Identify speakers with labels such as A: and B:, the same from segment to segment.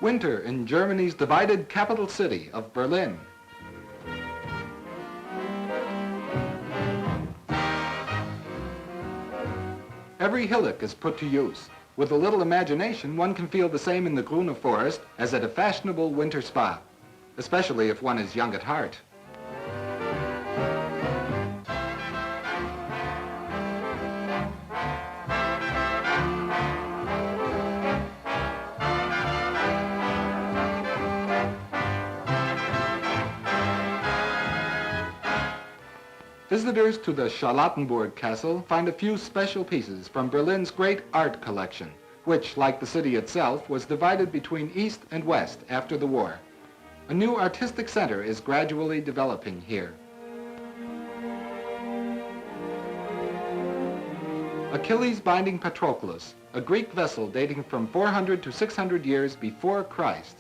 A: Winter in Germany's divided capital city of Berlin. Every hillock is put to use. With a little imagination, one can feel the same in the Grüne Forest as at a fashionable winter spa, especially if one is young at heart. Visitors to the Charlottenburg Castle find a few special pieces from Berlin's great art collection, which, like the city itself, was divided between East and West after the war. A new artistic center is gradually developing here. Achilles binding Patroclus, a Greek vessel dating from 400 to 600 years before Christ.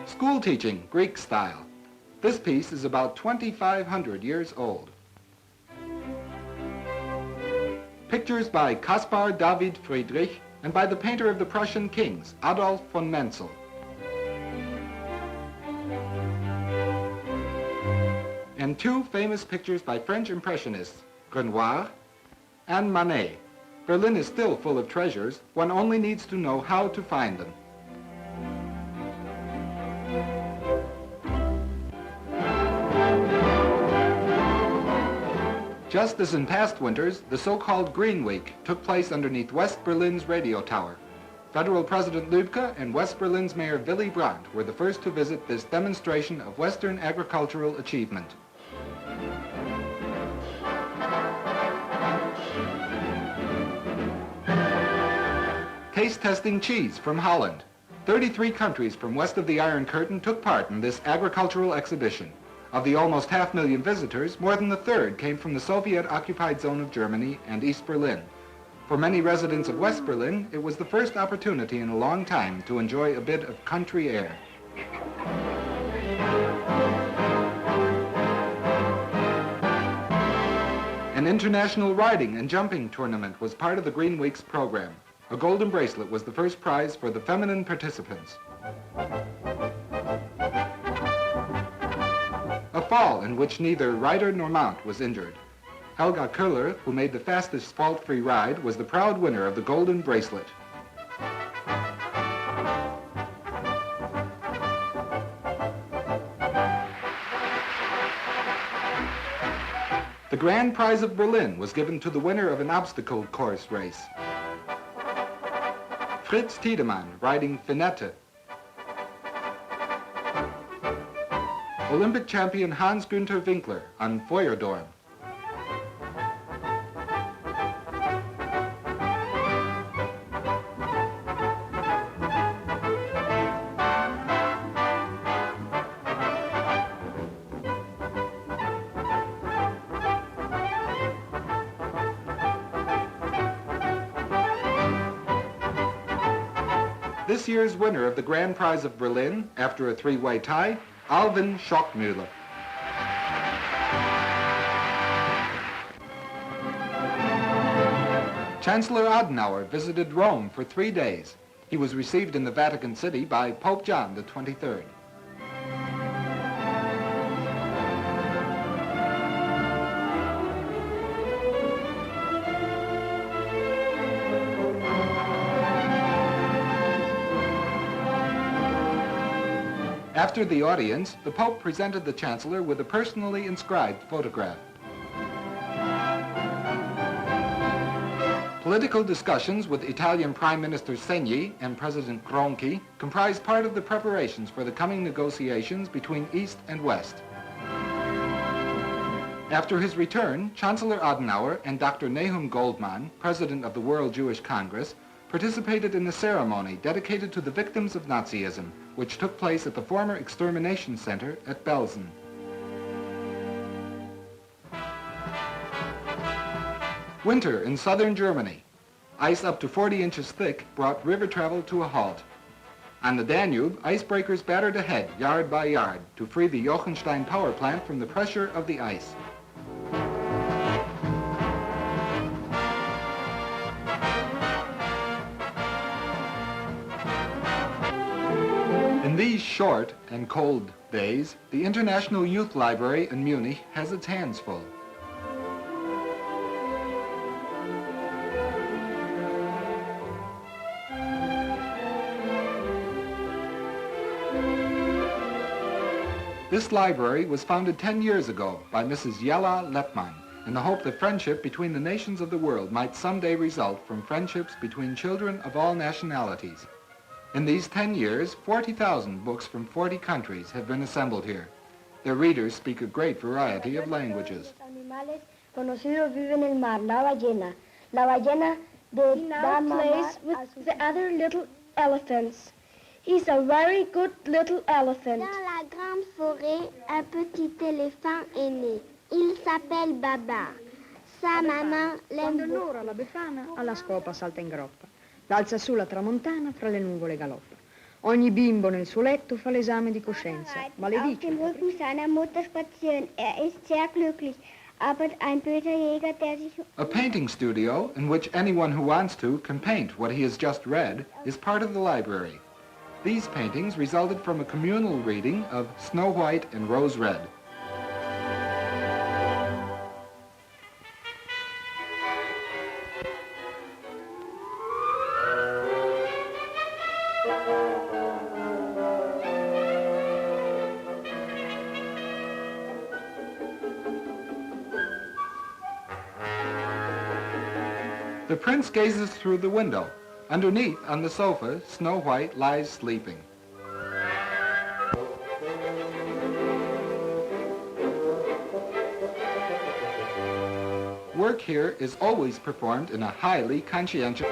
A: School teaching, Greek style. This piece is about 2,500 years old. Pictures by Caspar David Friedrich and by the painter of the Prussian kings, Adolf von Menzel. And two famous pictures by French impressionists, Renoir and Manet. Berlin is still full of treasures. One only needs to know how to find them. Just as in past winters, the so-called Green Week took place underneath West Berlin's radio tower. Federal President Lübke and West Berlin's Mayor Willy Brandt were the first to visit this demonstration of Western agricultural achievement. Taste-testing cheese from Holland. 33 countries from west of the Iron Curtain took part in this agricultural exhibition. Of the almost 500,000 visitors, more than a third came from the Soviet-occupied zone of Germany and East Berlin. For many residents of West Berlin, it was the first opportunity in a long time to enjoy a bit of country air. An international riding and jumping tournament was part of the Green Week's program. A golden bracelet was the first prize for the feminine participants. A fall in which neither rider nor mount was injured. Helga Köhler, who made the fastest fault-free ride, was the proud winner of the golden bracelet. The grand prize of Berlin was given to the winner of an obstacle course race. Fritz Tiedemann, riding Finette. Olympic champion Hans-Günther Winkler on Feuerdorn. This year's winner of the grand prize of Berlin, after a three-way tie, Alvin Schockmüller. Chancellor Adenauer visited Rome for 3 days. He was received in the Vatican City by Pope John XXIII. After the audience, the Pope presented the Chancellor with a personally inscribed photograph. Political discussions with Italian Prime Minister Segni and President Gronchi comprised part of the preparations for the coming negotiations between East and West. After his return, Chancellor Adenauer and Dr. Nahum Goldmann, President of the World Jewish Congress, participated in a ceremony dedicated to the victims of Nazism, which took place at the former extermination center at Belsen. Winter in southern Germany. Ice up to 40 inches thick brought river travel to a halt. On the Danube, icebreakers battered ahead yard by yard to free the Jochenstein power plant from the pressure of the ice. In these short and cold days, the International Youth Library in Munich has its hands full. This library was founded 10 years ago by Mrs. Jella Leppmann in the hope that friendship between the nations of the world might someday result from friendships between children of all nationalities. In these 10 years, 40,000 books from 40 countries have been assembled here. Their readers speak a great variety of languages.
B: Conocido vive en el mar, la ballena. La ballena de
C: He now plays with the other little elephants. He's a very good little elephant.
D: Dans la grande forêt, un petit éléphant est né. Il s'appelle Baba. Sa maman l'aime
E: Quando Nora, la befana, alla scopa salta in groppa. L'alza su la tramontana, fra le nuvole galoppa. Ogni bimbo nel suo letto fa l'esame di coscienza. Maledice.
B: Auf dem Rücken seiner Mutter spazieren. Ist sehr glücklich. Aber ein böser Jäger, der sich...
A: A painting studio in which anyone who wants to can paint what he has just read is part of the library. These paintings resulted from a communal reading of Snow White and Rose Red. The prince gazes through the window. Underneath, on the sofa, Snow White lies sleeping. Work here is always performed in a highly conscientious...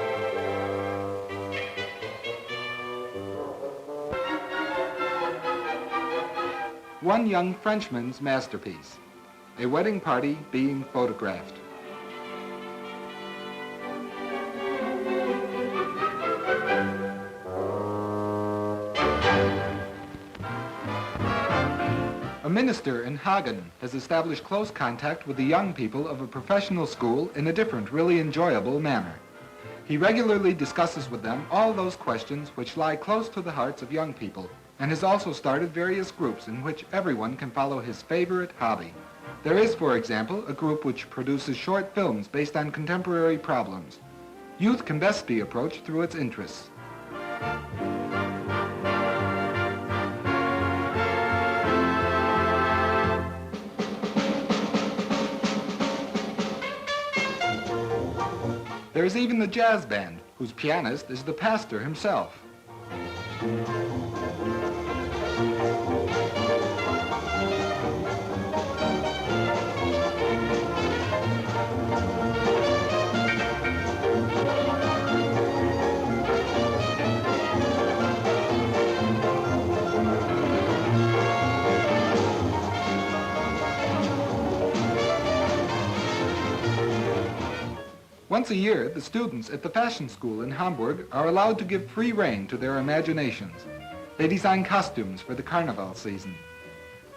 A: One young Frenchman's masterpiece, a wedding party being photographed. A minister in Hagen has established close contact with the young people of a professional school in a different, really enjoyable manner. He regularly discusses with them all those questions which lie close to the hearts of young people, and has also started various groups in which everyone can follow his favorite hobby. There is, for example, a group which produces short films based on contemporary problems. Youth can best be approached through its interests. There is even the jazz band, whose pianist is the pastor himself. Once a year, the students at the fashion school in Hamburg are allowed to give free rein to their imaginations. They design costumes for the carnival season.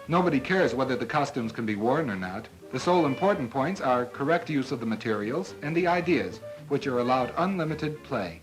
A: Nobody cares whether the costumes can be worn or not. The sole important points are correct use of the materials and the ideas, which are allowed unlimited play.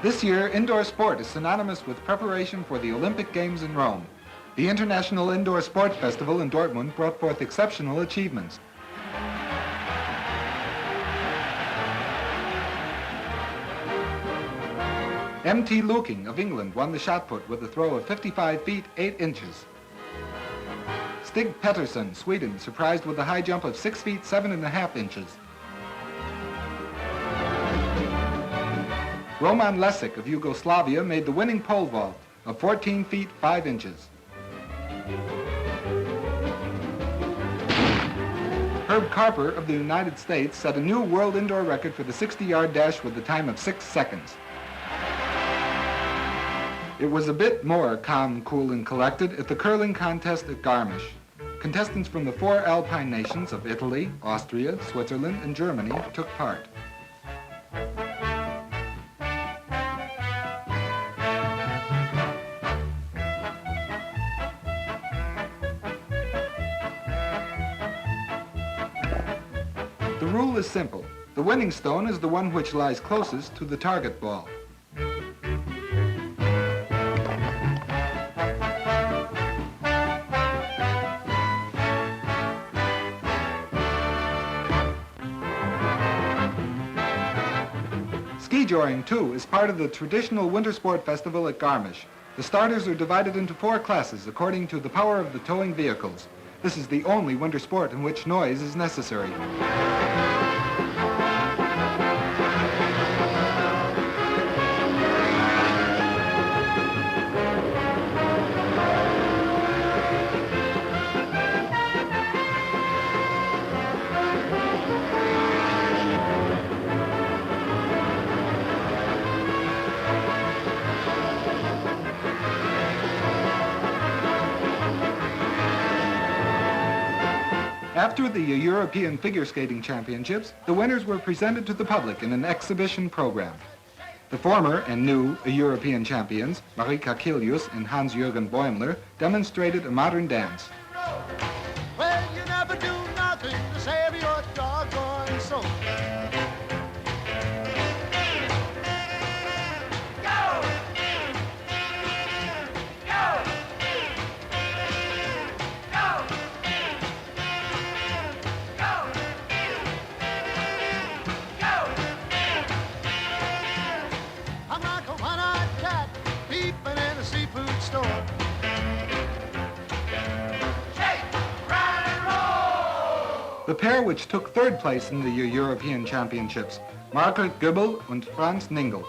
A: This year, indoor sport is synonymous with preparation for the Olympic Games in Rome. The International Indoor Sport Festival in Dortmund brought forth exceptional achievements. M.T. Looking of England won the shot put with a throw of 55 feet 8 inches. Stig Pettersson, Sweden, surprised with a high jump of 6 feet 7.5 inches. Roman Lesic of Yugoslavia made the winning pole vault of 14 feet 5 inches. Herb Carper of the United States set a new world indoor record for the 60-yard dash with a time of 6 seconds. It was a bit more calm, cool, and collected at the curling contest at Garmisch. Contestants from the 4 Alpine nations of Italy, Austria, Switzerland, and Germany took part. The rule is simple. The winning stone is the one which lies closest to the target ball. Ski joring, too, is part of the traditional winter sport festival at Garmisch. The starters are divided into 4 classes according to the power of the towing vehicles. This is the only winter sport in which noise is necessary. After the European Figure Skating Championships, the winners were presented to the public in an exhibition program. The former and new European champions, Marika Kilius and Hans-Jürgen Bäumler, demonstrated a modern dance.
F: Well, you never do nothing to save your doggone soul.
A: The pair which took 3rd place in the European Championships, Margaret Goebel and Franz Ningel,